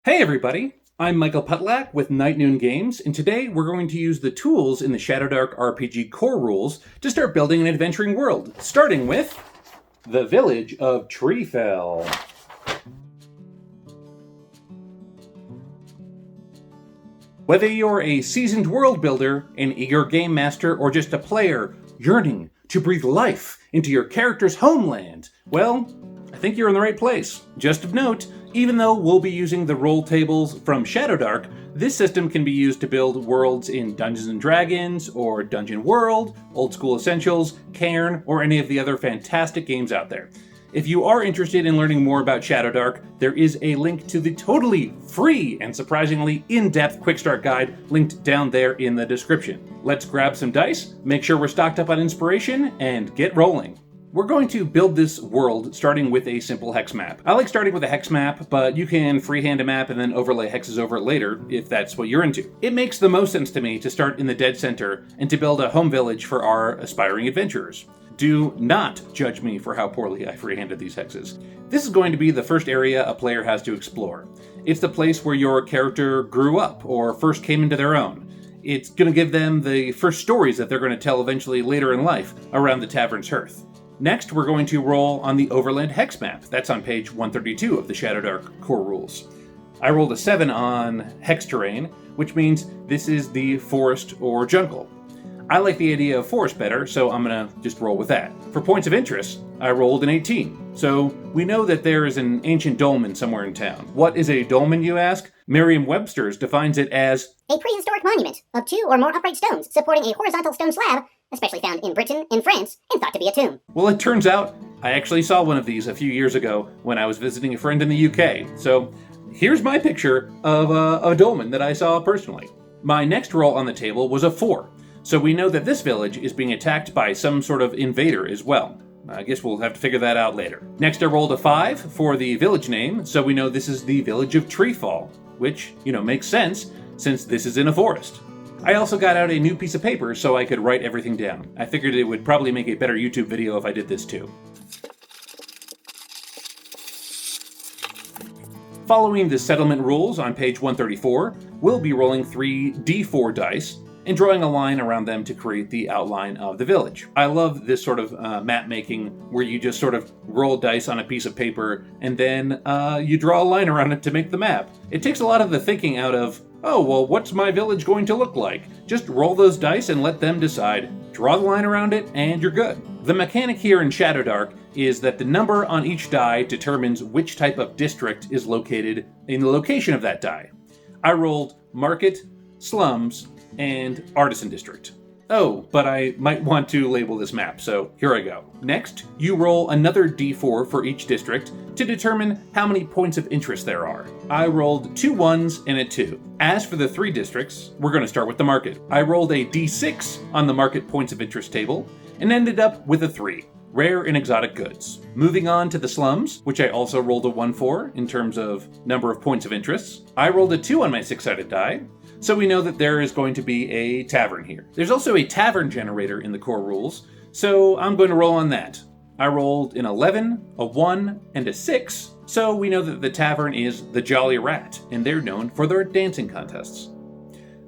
Hey everybody, I'm Michael Putlak with Night Noon Games, and today we're going to use the tools in the Shadowdark RPG core rules to start building an adventuring world, starting with the village of Treefell. Whether you're a seasoned world builder, an eager game master, or just a player yearning to breathe life into your character's homeland, well, I think you're in the right place. Just of note, even though we'll be using the roll tables from Shadowdark, this system can be used to build worlds in Dungeons & Dragons, or Dungeon World, Old School Essentials, Cairn, or any of the other fantastic games out there. If you are interested in learning more about Shadowdark, there is a link to the totally free and surprisingly in-depth Quick Start Guide linked down there in the description. Let's grab some dice, make sure we're stocked up on inspiration, and get rolling. We're going to build this world starting with a simple hex map. I like starting with a hex map, but you can freehand a map and then overlay hexes over it later if that's what you're into. It makes the most sense to me to start in the dead center and to build a home village for our aspiring adventurers. Do not judge me for how poorly I freehanded these hexes. This is going to be the first area a player has to explore. It's the place where your character grew up or first came into their own. It's going to give them the first stories that they're going to tell eventually later in life around the tavern's hearth. Next, we're going to roll on the Overland Hex Map. That's on page 132 of the Shadowdark core rules. I rolled a 7 on Hex Terrain, which means this is the forest or jungle. I like the idea of forest better, so I'm going to just roll with that. For points of interest, I rolled an 18. So we know that there is an ancient dolmen somewhere in town. What is a dolmen, you ask? Merriam-Webster's defines it as a prehistoric monument of 2 or more upright stones supporting a horizontal stone slab, especially found in Britain and France, and thought to be a tomb. Well, it turns out I actually saw one of these a few years ago when I was visiting a friend in the UK. So here's my picture of a dolmen that I saw personally. My next roll on the table was a 4. So we know that this village is being attacked by some sort of invader as well. I guess we'll have to figure that out later. Next I rolled a 5 for the village name, so we know this is the village of Treefell, which, makes sense since this is in a forest. I also got out a new piece of paper so I could write everything down. I figured it would probably make a better YouTube video if I did this too. Following the settlement rules on page 134, we'll be rolling 3 D4 dice and drawing a line around them to create the outline of the village. I love this sort of map making where you just sort of roll dice on a piece of paper and then you draw a line around it to make the map. It takes a lot of the thinking out of, oh, well, what's my village going to look like? Just roll those dice and let them decide. Draw the line around it and you're good. The mechanic here in Shadowdark is that the number on each die determines which type of district is located in the location of that die. I rolled Market, Slums, and Artisan District. Oh, but I might want to label this map, so here I go. Next, you roll another d4 for each district to determine how many points of interest there are. I rolled 2 1s and a 2. As for the 3 districts, we're going to start with the market. I rolled a d6 on the market points of interest table and ended up with a 3. Rare and exotic goods. Moving on to the slums, which I also rolled a 1 for in terms of number of points of interest. I rolled a 2 on my 6-sided die, so we know that there is going to be a tavern here. There's also a tavern generator in the core rules, so I'm going to roll on that. I rolled an 11, a 1, and a 6, so we know that the tavern is the Jolly Rat, and they're known for their dancing contests.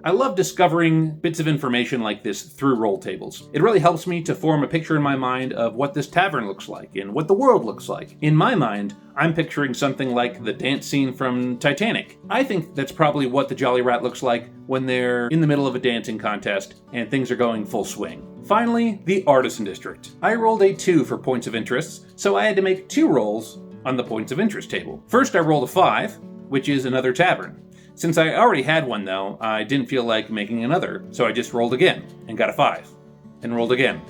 I love discovering bits of information like this through roll tables. It really helps me to form a picture in my mind of what this tavern looks like and what the world looks like. In my mind, I'm picturing something like the dance scene from Titanic. I think that's probably what the Jolly Rat looks like when they're in the middle of a dancing contest and things are going full swing. Finally, the Artisan District. I rolled a 2 for points of interest, so I had to make 2 rolls on the points of interest table. First, I rolled a 5, which is another tavern. Since I already had one, though, I didn't feel like making another, so I just rolled again and got a 5, and rolled again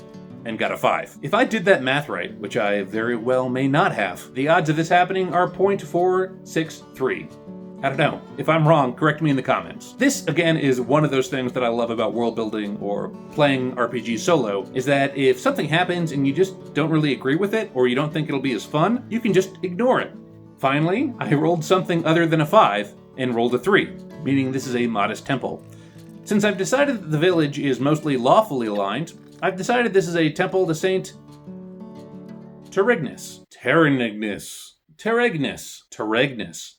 and got a 5. If I did that math right, which I very well may not have, the odds of this happening are 0.463. I don't know. If I'm wrong, correct me in the comments. This, again, is one of those things that I love about world building or playing RPG solo, is that if something happens and you just don't really agree with it, or you don't think it'll be as fun, you can just ignore it. Finally, I rolled something other than a 5, and rolled a 3, meaning this is a modest temple. Since I've decided that the village is mostly lawfully aligned, I've decided this is a temple to Saint Terignus. Teregnus,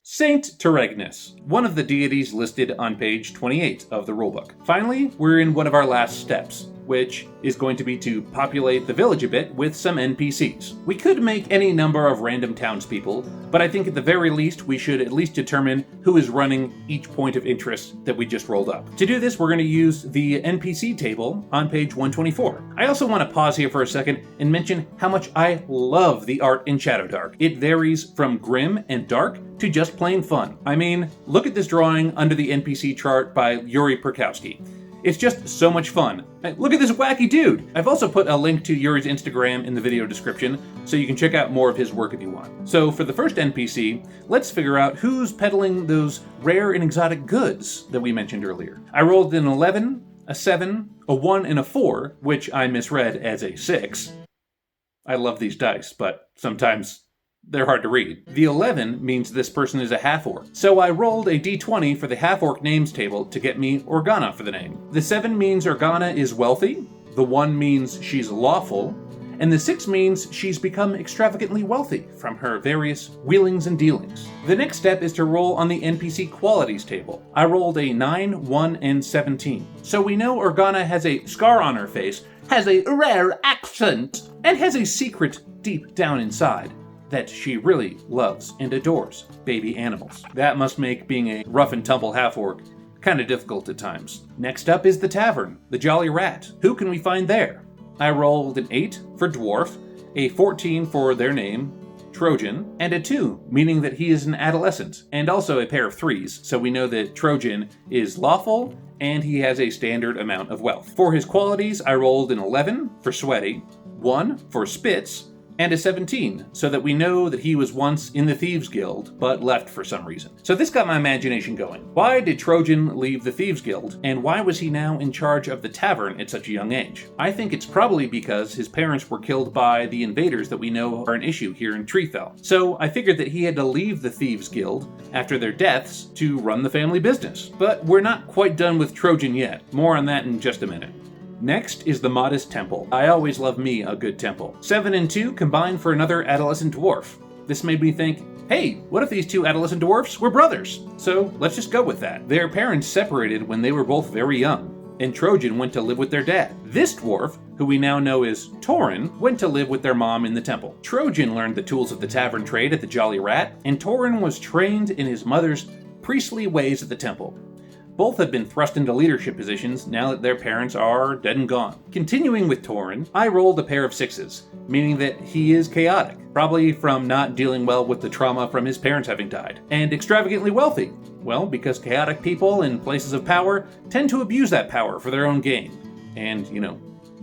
Saint Teregnus, one of the deities listed on page 28 of the rulebook. Finally, we're in one of our last steps, which is going to be to populate the village a bit with some NPCs. We could make any number of random townspeople, but I think at the very least we should at least determine who is running each point of interest that we just rolled up. To do this, we're going to use the NPC table on page 124. I also want to pause here for a second and mention how much I love the art in Shadowdark. It varies from grim and dark to just plain fun. I mean, look at this drawing under the NPC chart by Yuri Perkowski. It's just so much fun. Look at this wacky dude! I've also put a link to Yuri's Instagram in the video description, so you can check out more of his work if you want. So for the first NPC, let's figure out who's peddling those rare and exotic goods that we mentioned earlier. I rolled an 11, a 7, a 1, and a 4, which I misread as a 6. I love these dice, but sometimes they're hard to read. The 11 means this person is a half-orc, so I rolled a d20 for the half-orc names table to get me Organa for the name. The 7 means Organa is wealthy, the 1 means she's lawful, and the 6 means she's become extravagantly wealthy from her various wheelings and dealings. The next step is to roll on the NPC qualities table. I rolled a 9, 1, and 17. So we know Organa has a scar on her face, has a rare accent, and has a secret deep down inside that she really loves and adores baby animals. That must make being a rough and tumble half-orc kind of difficult at times. Next up is the Tavern, the Jolly Rat. Who can we find there? I rolled an 8 for Dwarf, a 14 for their name, Trojan, and a 2, meaning that he is an adolescent, and also a pair of 3s, so we know that Trojan is lawful and he has a standard amount of wealth. For his qualities, I rolled an 11 for Sweaty, 1 for Spitz, and a 17, so that we know that he was once in the Thieves Guild, but left for some reason. So this got my imagination going. Why did Trojan leave the Thieves Guild, and why was he now in charge of the tavern at such a young age? I think it's probably because his parents were killed by the invaders that we know are an issue here in Treefell. So I figured that he had to leave the Thieves Guild after their deaths to run the family business. But we're not quite done with Trojan yet. More on that in just a minute. Next is the Modest Temple. I always love me a good temple. 7 and 2 combine for another adolescent dwarf. This made me think, hey, what if these two adolescent dwarfs were brothers? So let's just go with that. Their parents separated when they were both very young, and Trojan went to live with their dad. This dwarf, who we now know is Torin, went to live with their mom in the temple. Trojan learned the tools of the tavern trade at the Jolly Rat, and Torin was trained in his mother's priestly ways at the temple. Both have been thrust into leadership positions now that their parents are dead and gone. Continuing with Torin, I rolled a pair of 6s, meaning that he is chaotic, probably from not dealing well with the trauma from his parents having died, and extravagantly wealthy. Well, because chaotic people in places of power tend to abuse that power for their own gain. And,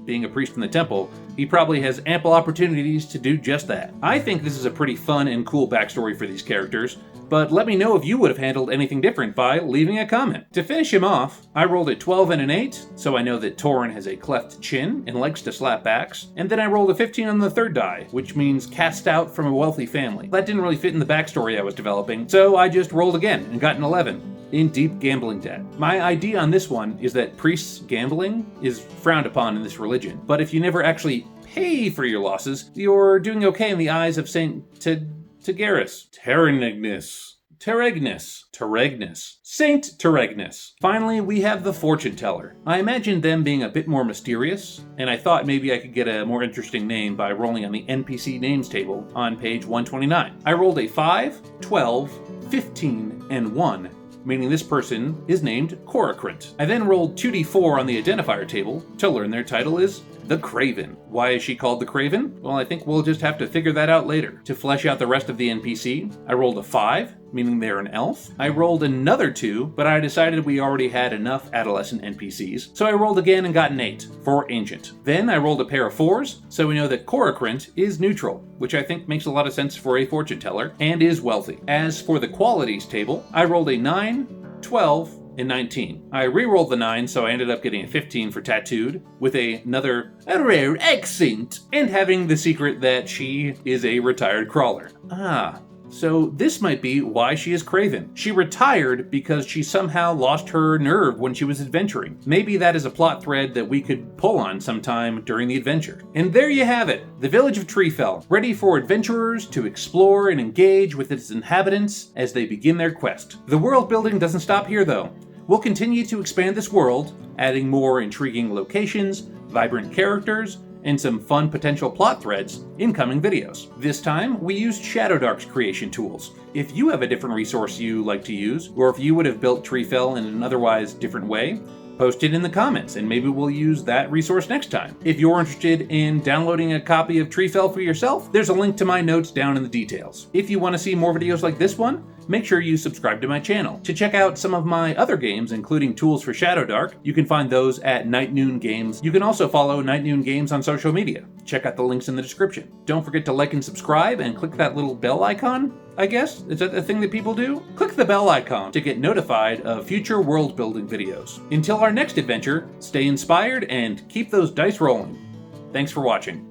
being a priest in the temple, he probably has ample opportunities to do just that. I think this is a pretty fun and cool backstory for these characters, but let me know if you would have handled anything different by leaving a comment. To finish him off, I rolled a 12 and an 8, so I know that Torin has a cleft chin and likes to slap backs, and then I rolled a 15 on the third die, which means cast out from a wealthy family. That didn't really fit in the backstory I was developing, so I just rolled again and got an 11. In deep gambling debt. My idea on this one is that priests gambling is frowned upon in this religion, but if you never actually pay for your losses, you're doing okay in the eyes of Saint Teregnus, Saint Teregnus. Finally, we have the fortune teller. I imagined them being a bit more mysterious, and I thought maybe I could get a more interesting name by rolling on the NPC names table on page 129. I rolled a 5, 12, 15, and 1, meaning this person is named Coracrint. I then rolled 2d4 on the identifier table to learn their title is the Craven. Why is she called the Craven? Well, I think we'll just have to figure that out later. To flesh out the rest of the NPC, I rolled a 5, meaning they're an elf. I rolled another 2, but I decided we already had enough adolescent NPCs, so I rolled again and got an 8 for Ancient. Then I rolled a pair of 4s, so we know that Coracrint is neutral, which I think makes a lot of sense for a fortune teller, and is wealthy. As for the qualities table, I rolled a 9, 12, and 19. I re-rolled the 9, so I ended up getting a 15 for Tattooed, with another rare accent, and having the secret that she is a retired crawler. So this might be why she is craven. She retired because she somehow lost her nerve when she was adventuring. Maybe that is a plot thread that we could pull on sometime during the adventure. And there you have it, the village of Treefell, ready for adventurers to explore and engage with its inhabitants as they begin their quest. The world building doesn't stop here though. We'll continue to expand this world, adding more intriguing locations, vibrant characters, and some fun potential plot threads in coming videos. This time, we used Shadowdark's creation tools. If you have a different resource you like to use, or if you would have built Treefell in an otherwise different way, post it in the comments and maybe we'll use that resource next time. If you're interested in downloading a copy of Treefell for yourself, there's a link to my notes down in the details. If you want to see more videos like this one, make sure you subscribe to my channel. To check out some of my other games, including tools for Shadowdark, you can find those at Night Noon Games. You can also follow Night Noon Games on social media. Check out the links in the description. Don't forget to like and subscribe and click that little bell icon, I guess? Is that the thing that people do? Click the bell icon to get notified of future world building videos. Until our next adventure, stay inspired and keep those dice rolling. Thanks for watching.